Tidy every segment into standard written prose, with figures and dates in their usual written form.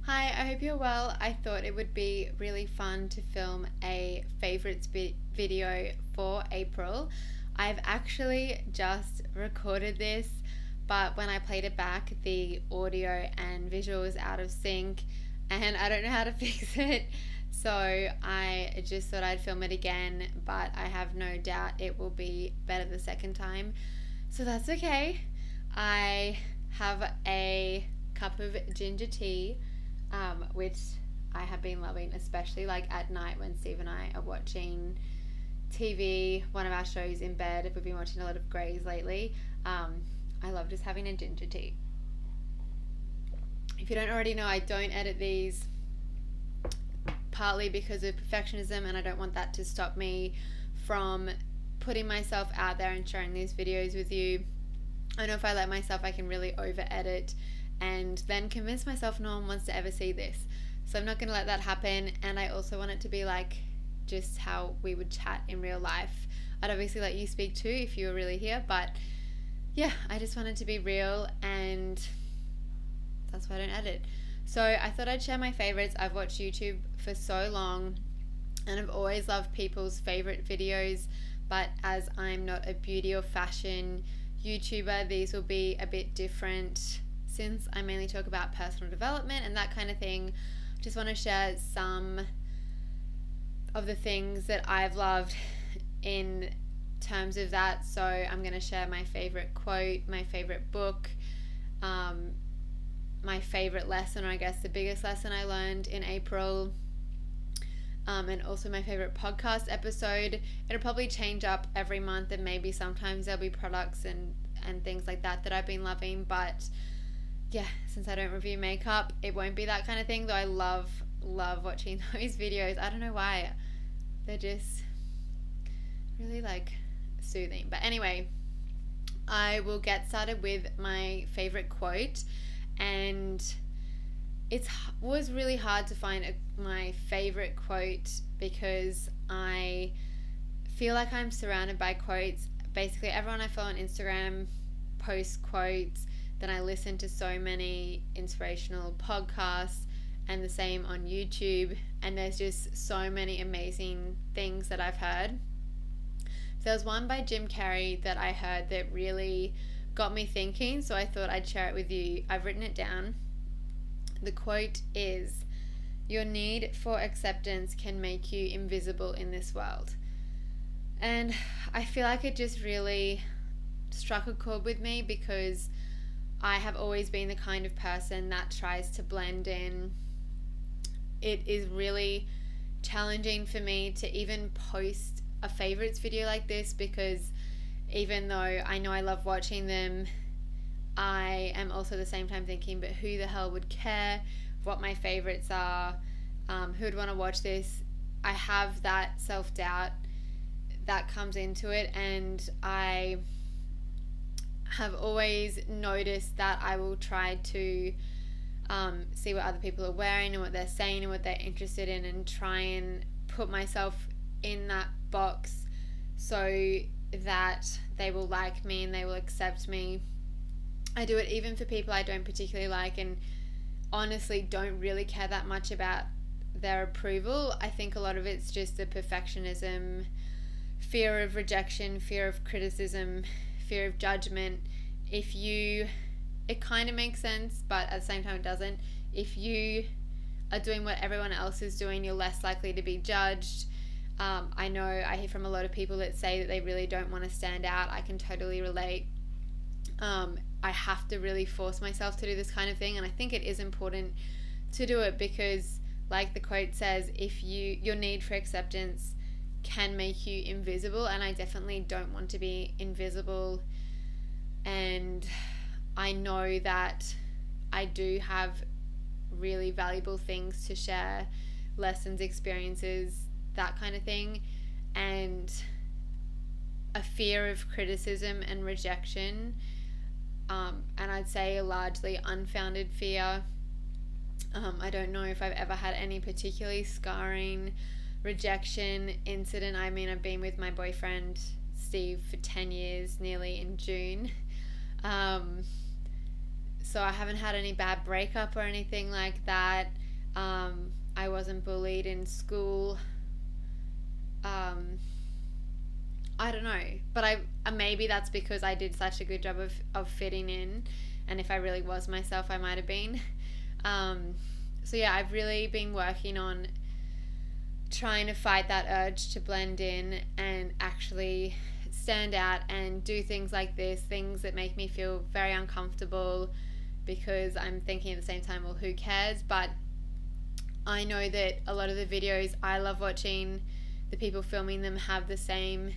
Hi, I hope you're well. I thought it would be really fun to film a favorites video for April. I've actually just recorded this, but when I played it back, the audio and visual was out of sync and I don't know how to fix it. So I just thought I'd film it again, but I have no doubt it will be better the second time. So that's okay. I have a cup of ginger tea, which I have been loving, especially like at night when Steve and I are watching TV, one of our shows in bed. If we've been watching a lot of Greys lately, I love just having a ginger tea. If you don't already know, I don't edit these partly because of perfectionism, and I don't want that to stop me from putting myself out there and sharing these videos with you. I know if I let myself, I can really over edit and then convince myself no one wants to ever see this. So I'm not going to let that happen. And I also want it to be like just how we would chat in real life. I'd obviously let you speak too if you were really here, but yeah, I just wanted to be real, and that's why I don't edit. So I thought I'd share my favorites. I've watched YouTube for so long and I've always loved people's favorite videos, but as I'm not a beauty or fashion YouTuber, these will be a bit different since I mainly talk about personal development and that kind of thing. Just want to share some of the things that I've loved in terms of that. So I'm going to share my favorite quote, my favorite book, my favorite lesson, or I guess the biggest lesson I learned in April, and also my favorite podcast episode. It'll probably change up every month, and maybe sometimes there'll be products and things like that I've been loving, but yeah, since I don't review makeup, it won't be that kind of thing, though I love watching those videos. I don't know why. They're just really like soothing. But anyway, I will get started with my favorite quote, and it was really hard to find my favorite quote because I feel like I'm surrounded by quotes. Basically, everyone I follow on Instagram posts quotes. Then I listen to so many inspirational podcasts, and the same on YouTube, and there's just so many amazing things that I've heard. There was one by Jim Carrey that I heard that really got me thinking, so I thought I'd share it with you. I've written it down. The quote is, "Your need for acceptance can make you invisible in this world." And I feel like it just really struck a chord with me because I have always been the kind of person that tries to blend in. It is really challenging for me to even post a favorites video like this because even though I know I love watching them, I am also at the same time thinking, but who the hell would care what my favorites are? Who would want to watch this? I have that self-doubt that comes into it, and I have always noticed that I will try to see what other people are wearing and what they're saying and what they're interested in, and try and put myself in that box so that they will like me and they will accept me. I do it even for people I don't particularly like and honestly don't really care that much about their approval. I think a lot of it's just the perfectionism, fear of rejection, fear of criticism, fear of judgment. It kind of makes sense, but at the same time it doesn't. If you are doing what everyone else is doing, you're less likely to be judged. I know I hear from a lot of people that say that they really don't want to stand out. I can totally relate. I have to really force myself to do this kind of thing, and I think it is important to do it because, like the quote says, your need for acceptance can make you invisible, and I definitely don't want to be invisible. And I know that I do have really valuable things to share, lessons, experiences, that kind of thing, and a fear of criticism and rejection, and I'd say a largely unfounded fear. I don't know if I've ever had any particularly scarring rejection incident. I mean, I've been with my boyfriend Steve for 10 years nearly in June, So I haven't had any bad breakup or anything like that. I wasn't bullied in school. I don't know, but maybe that's because I did such a good job of fitting in, and if I really was myself, I might have been. So yeah, I've really been working on trying to fight that urge to blend in and actually stand out and do things like this, things that make me feel very uncomfortable, because I'm thinking at the same time, well, who cares? But I know that a lot of the videos I love watching, the people filming them have the same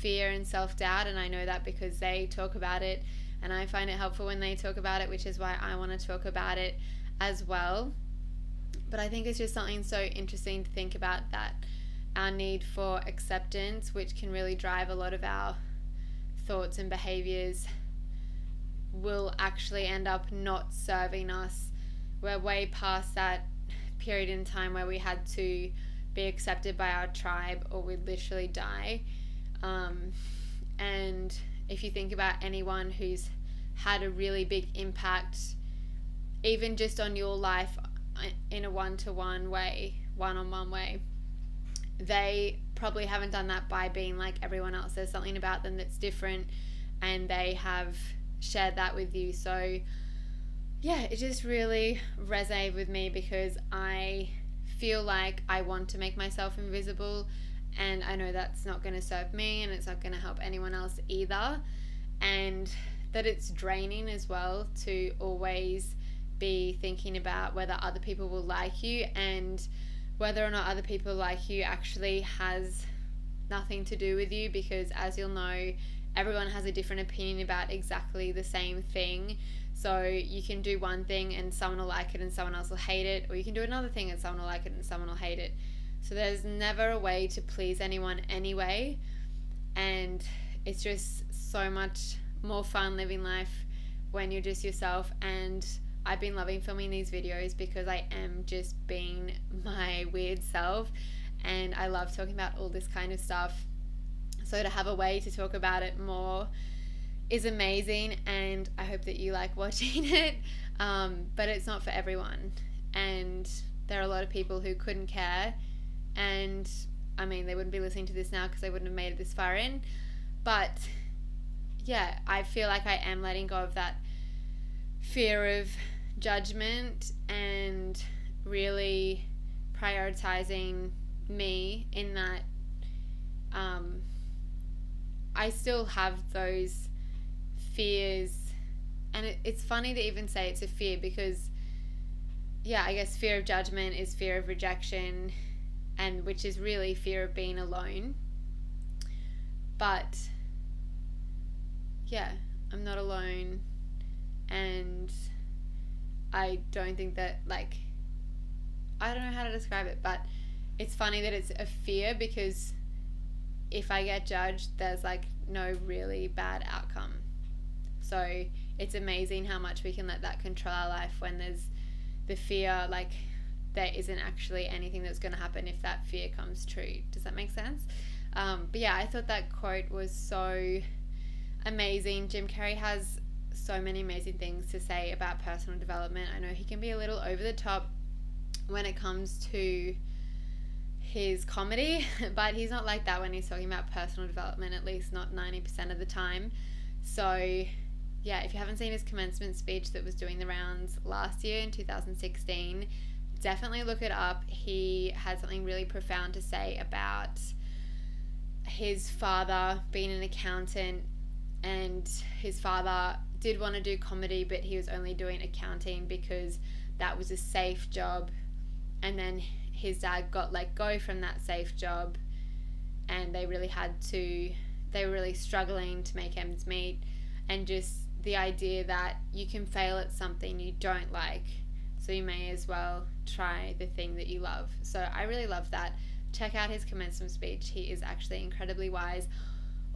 fear and self-doubt, and I know that because they talk about it, and I find it helpful when they talk about it, which is why I want to talk about it as well. But I think it's just something so interesting to think about, that our need for acceptance, which can really drive a lot of our thoughts and behaviors, will actually end up not serving us. We're way past that period in time where we had to be accepted by our tribe or we'd literally die. And if you think about anyone who's had a really big impact, even just on your life in a one-on-one way, they probably haven't done that by being like everyone else. There's something about them that's different, and they have shared that with you. So yeah, it just really resonated with me, because I feel like I want to make myself invisible, and I know that's not going to serve me, and it's not going to help anyone else either, and that it's draining as well to always be thinking about whether other people will like you, and whether or not other people like you actually has nothing to do with you, because as you'll know, everyone has a different opinion about exactly the same thing. So you can do one thing and someone will like it and someone else will hate it, or you can do another thing and someone will like it and someone will hate it. So there's never a way to please anyone anyway, and it's just so much more fun living life when you're just yourself. And I've been loving filming these videos because I am just being my weird self, and I love talking about all this kind of stuff. So to have a way to talk about it more is amazing, and I hope that you like watching it. But it's not for everyone, and there are a lot of people who couldn't care, and I mean, they wouldn't be listening to this now because they wouldn't have made it this far in. But yeah, I feel like I am letting go of that fear of judgment and really prioritizing me, in that I still have those fears, and it's funny to even say it's a fear, because yeah, I guess fear of judgment is fear of rejection, and which is really fear of being alone. But yeah, I'm not alone, and I don't think that, like, I don't know how to describe it, but it's funny that it's a fear, because if I get judged, there's like no really bad outcome. So it's amazing how much we can let that control our life when there's the fear, like there isn't actually anything that's going to happen if that fear comes true. Does that make sense? But yeah, I thought that quote was so amazing. Jim Carrey has so many amazing things to say about personal development. I know he can be a little over the top when it comes to his comedy, but he's not like that when he's talking about personal development, at least not 90% of the time. So yeah, if you haven't seen his commencement speech that was doing the rounds last year in 2016, definitely look it up. He had something really profound to say about his father being an accountant, and his father did want to do comedy, but he was only doing accounting because that was a safe job, and then his dad got let go from that safe job, and they were really struggling to make ends meet, and just the idea that you can fail at something you don't like, so you may as well try the thing that you love. So I really love that. Check out his commencement speech. He is actually incredibly wise.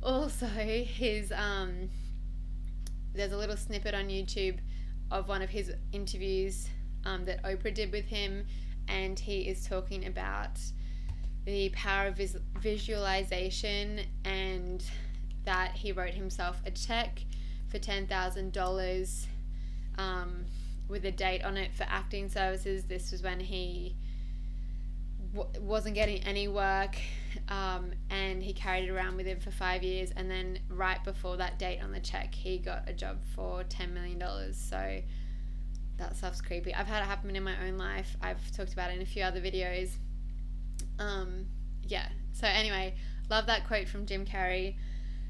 Also, his there's a little snippet on YouTube of one of his interviews that Oprah did with him, and he is talking about the power of visualization, and that he wrote himself a check for $10,000 with a date on it for acting services. This was when he wasn't getting any work, and he carried it around with him for 5 years, and then right before that date on the check he got a job for $10 million. So that stuff's creepy. I've had it happen in my own life. I've talked about it in a few other videos. So anyway, love that quote from Jim Carrey.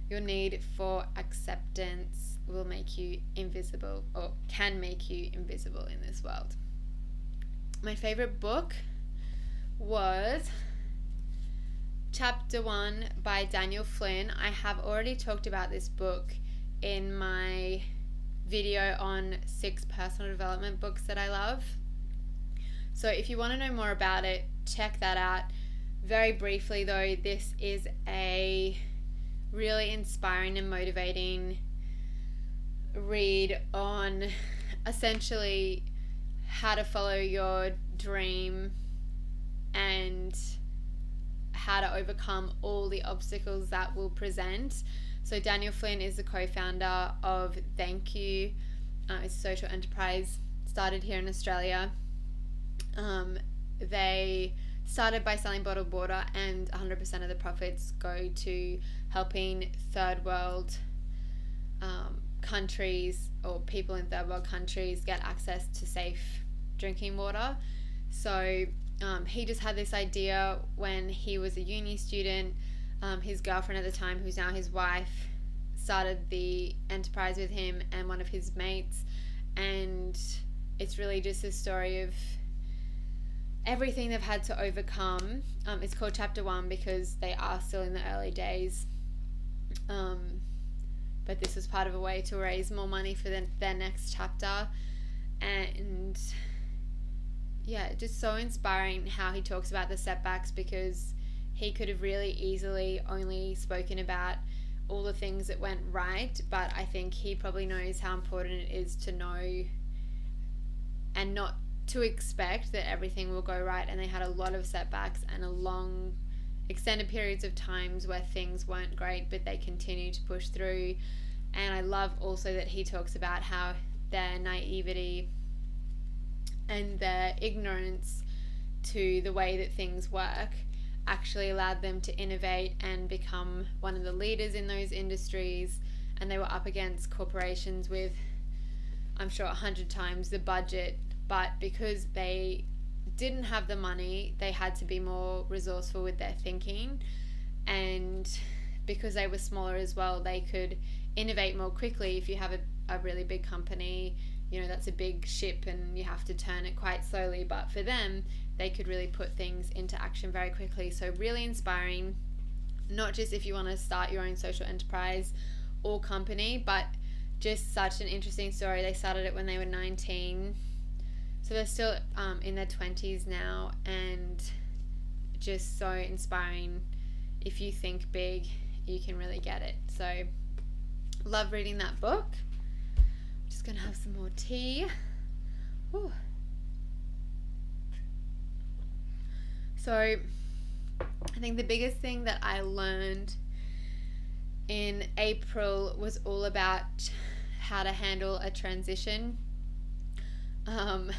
Your need for acceptance will make you invisible, or can make you invisible in this world. My favorite book was Chapter 1 by Daniel Flynn. I have already talked about this book in my video on 6 personal development books that I love. So if you want to know more about it, check that out. Very briefly though, this is a really inspiring and motivating read on essentially how to follow your dream and how to overcome all the obstacles that will present. So Daniel Flynn is the co-founder of Thank You. It's a social enterprise started here in Australia. They started by selling bottled water, and 100% of the profits go to helping third world countries, or people in third world countries, get access to safe drinking water. So he just had this idea when he was a uni student. His girlfriend at the time, who's now his wife, started the enterprise with him and one of his mates, and it's really just a story of everything they've had to overcome. It's called Chapter 1 because they are still in the early days, but this was part of a way to raise more money for their next chapter. And yeah, just so inspiring how he talks about the setbacks, because he could have really easily only spoken about all the things that went right, but I think he probably knows how important it is to know and not to expect that everything will go right. And they had a lot of setbacks and a long extended periods of times where things weren't great, but they continued to push through. And I love also that he talks about how their naivety and their ignorance to the way that things work actually allowed them to innovate and become one of the leaders in those industries. And they were up against corporations with, I'm sure, 100 times the budget, but because they didn't have the money, they had to be more resourceful with their thinking. And because they were smaller as well, they could innovate more quickly. If you have a really big company, you know, that's a big ship and you have to turn it quite slowly, but for them, they could really put things into action very quickly. So really inspiring, not just if you want to start your own social enterprise or company, but just such an interesting story. They started it when they were 19, so they're still in their 20s now, and just so inspiring. If you think big, you can really get it. So love reading that book. Just gonna have some more tea. Whew. So I think the biggest thing that I learned in April was all about how to handle a transition. I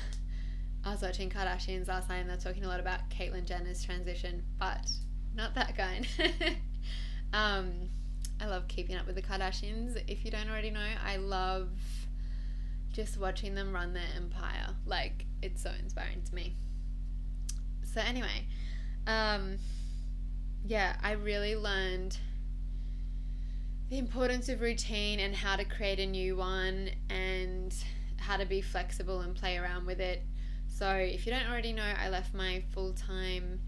was watching Kardashians last night and they're talking a lot about Caitlyn Jenner's transition, but not that kind. I love keeping up with the Kardashians. If you don't already know, I love just watching them run their empire. Like, it's so inspiring to me. So anyway, I really learned the importance of routine and how to create a new one and how to be flexible and play around with it. So if you don't already know, I left my full-time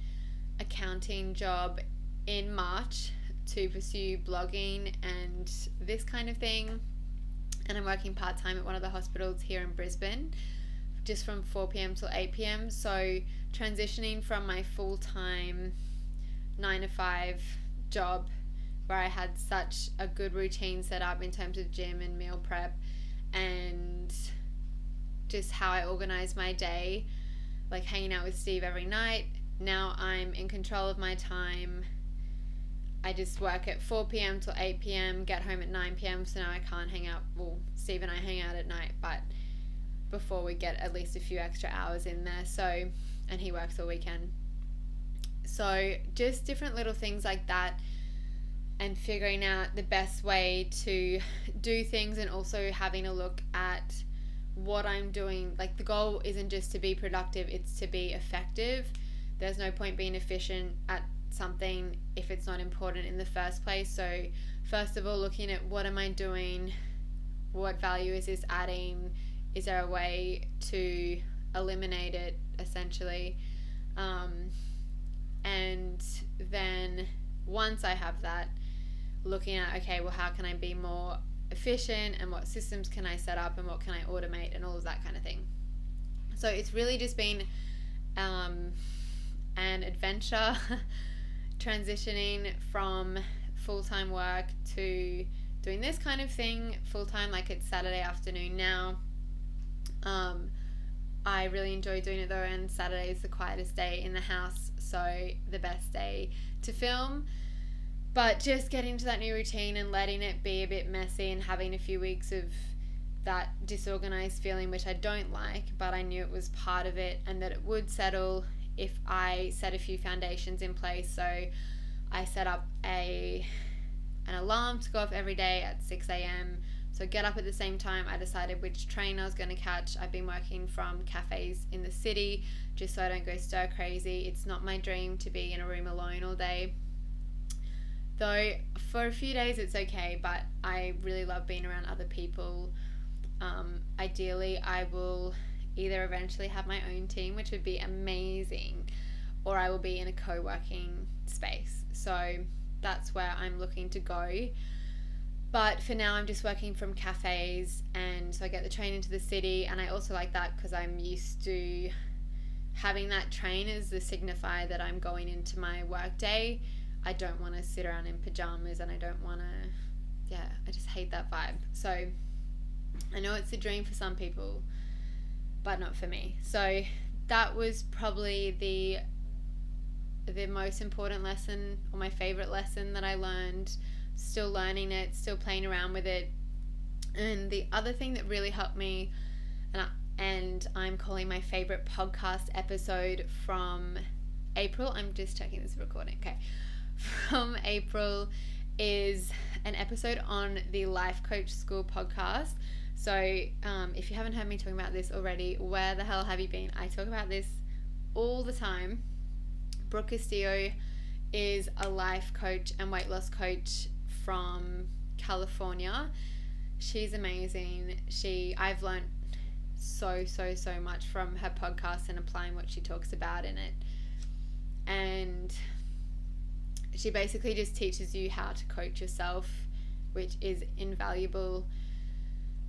accounting job in March to pursue blogging and this kind of thing, and I'm working part-time at one of the hospitals here in Brisbane, just from 4 p.m. till 8 p.m. So transitioning from my full-time 9 to 5 job, where I had such a good routine set up in terms of gym and meal prep and just how I organize my day, like hanging out with Steve every night. Now I'm in control of my time. I just work at 4 p.m. till 8 p.m, get home at 9 p.m, so now I can't hang out. Well, Steve and I hang out at night, but before we get at least a few extra hours in there. So, and he works all weekend. So just different little things like that, and figuring out the best way to do things, and also having a look at what I'm doing. Like, the goal isn't just to be productive, it's to be effective. There's no point being efficient at something if it's not important in the first place. So first of all, looking at what am I doing, what value is this adding, is there a way to eliminate it, essentially. And then once I have that, looking at, okay, well, how can I be more efficient, and what systems can I set up, and what can I automate, and all of that kind of thing. So it's really just been an adventure transitioning from full-time work to doing this kind of thing full-time. Like, it's Saturday afternoon now. I really enjoy doing it though, and Saturday is the quietest day in the house, so the best day to film. But just getting into that new routine and letting it be a bit messy, and having a few weeks of that disorganized feeling, which I don't like, but I knew it was part of it, and that it would settle if I set a few foundations in place. So I set up an alarm to go off every day at 6 a.m. So get up at the same time. I decided which train I was going to catch. I've been working from cafes in the city just so I don't go stir crazy. It's not my dream to be in a room alone all day. Though for a few days it's okay, but I really love being around other people. Ideally, I will either eventually have my own team, which would be amazing, or I will be in a co-working space. So that's where I'm looking to go. But for now, I'm just working from cafes, and so I get the train into the city, and I also like that because I'm used to having that train as the signifier that I'm going into my work day. I don't want to sit around in pajamas, and I don't want to, I just hate that vibe. So I know it's a dream for some people, but not for me. So that was probably the most important lesson, or my favorite lesson that I learned. Still learning it, still playing around with it. And the other thing that really helped me, and I'm calling my favorite podcast episode from April, I'm just checking this recording, okay, from April, is an episode on the Life Coach School podcast. So if you haven't heard me talking about this already, where the hell have you been? I talk about this all the time. Brooke Castillo is a life coach and weight loss coach from California. She's amazing. I've learned so much from her podcast and applying what she talks about in it. And she basically just teaches you how to coach yourself, which is invaluable.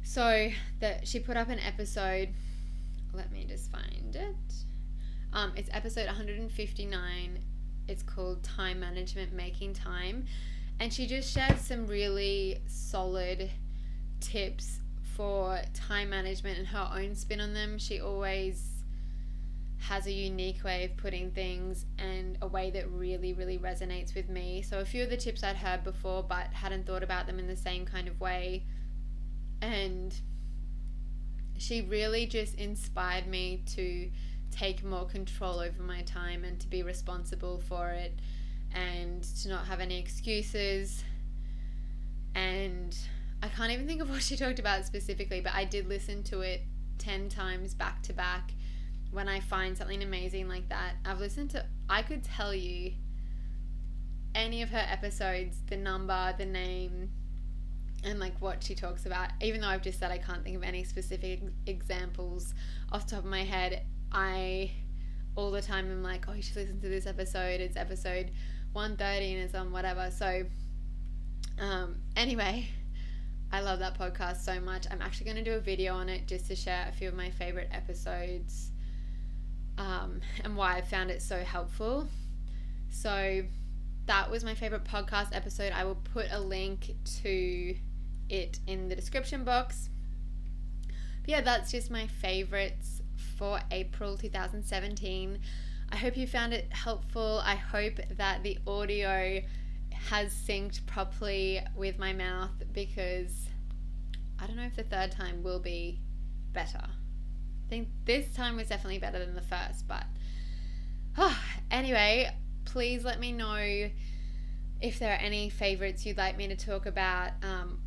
So that she put up an episode, let me just find it. It's episode 159. It's called Time Management, Making Time. And she just shared some really solid tips for time management and her own spin on them. She always has a unique way of putting things, and a way that really resonates with me. So a few of the tips I'd heard before, but hadn't thought about them in the same kind of way. And she really just inspired me to take more control over my time, and to be responsible for it, and to not have any excuses. And I can't even think of what she talked about specifically, but I did listen to it 10 times back to back. When I find something amazing like that, I could tell you any of her episodes, the number, the name, and like what she talks about. Even though I've just said I can't think of any specific examples off the top of my head, I all the time am like, oh, you should listen to this episode. It's episode 130 and it's on whatever. So anyway, I love that podcast so much. I'm actually going to do a video on it just to share a few of my favorite episodes, and why I found it so helpful. So that was my favorite podcast episode. I will put a link to it in the description box. But yeah, that's just my favorites for April 2017. I hope you found it helpful. I hope that the audio has synced properly with my mouth, because I don't know if the third time will be better. I think this time was definitely better than the first, but anyway, please let me know if there are any favorites you'd like me to talk about.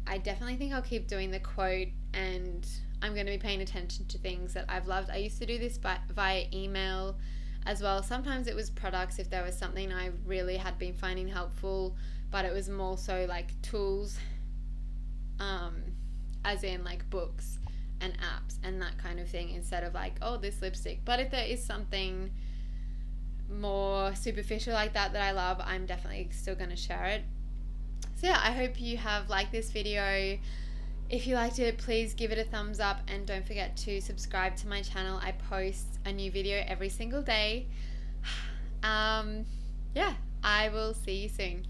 I definitely think I'll keep doing the quote, and I'm going to be paying attention to things that I've loved. I used to do this via email as well. Sometimes it was products if there was something I really had been finding helpful, but it was more so like tools, as in like books and apps and that kind of thing, instead of like, oh, this lipstick. But if there is something more superficial like that I love, I'm definitely still going to share it. So yeah, I hope you have liked this video. If you liked it, please give it a thumbs up, and don't forget to subscribe to my channel. I post a new video every single day. Yeah, I will see you soon.